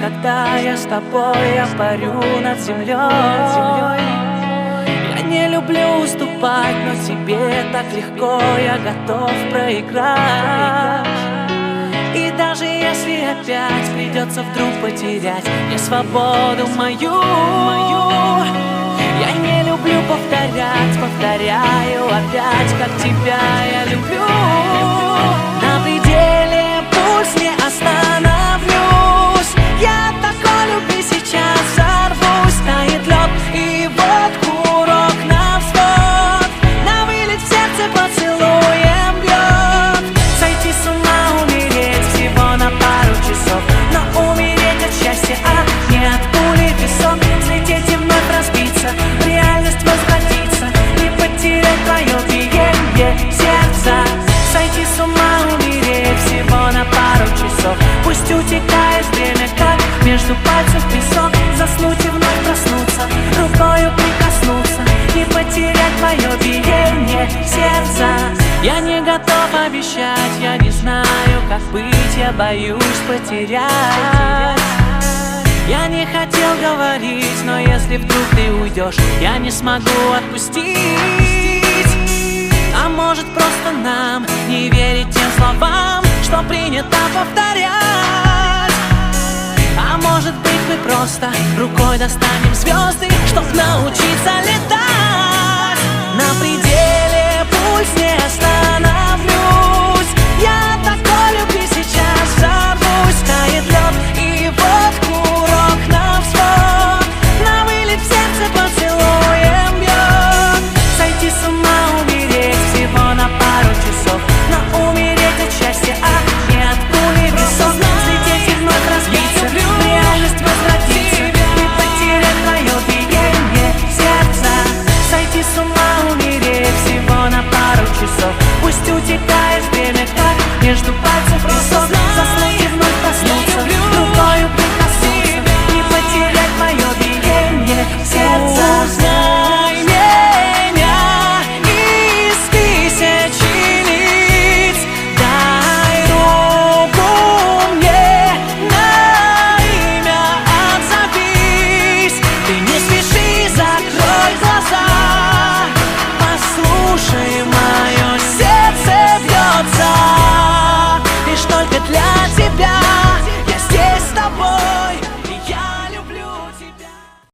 когда я с тобой, я парю над землей. Я не люблю уступать, но тебе так легко, я готов проиграть. И даже если опять придется вдруг потерять мне свободу мою, я не люблю повторять, повторяю опять, как тебя я люблю. На пределе пусть не остановлюсь, я от такой любви сейчас взорвусь. Тает лед и вот курок на взвод, на вылет в сердце поцелуем бьет. Сойти с ума, умереть всего на пару часов, но умереть от счастья, а не от пули в висок. Взлететь и вновь разбиться, в реальность возвратиться, не потерять твое биение сердца. Сойти с ума, умереть всего на пару часов, пусть утекает время, как между пальцев песок. Заснуть и вновь проснуться, рукою прикоснуться, не потерять твое биение сердца. Я не готов обещать, я не знаю, как быть, я боюсь потерять. Я не хотел говорить, но если вдруг ты уйдешь, я не смогу отпустить. А может просто нам не верить тем словам, что принято повторять. А может быть мы просто рукой достанем звезды, чтоб научиться летать. На пределе пусть не остановлюсь, я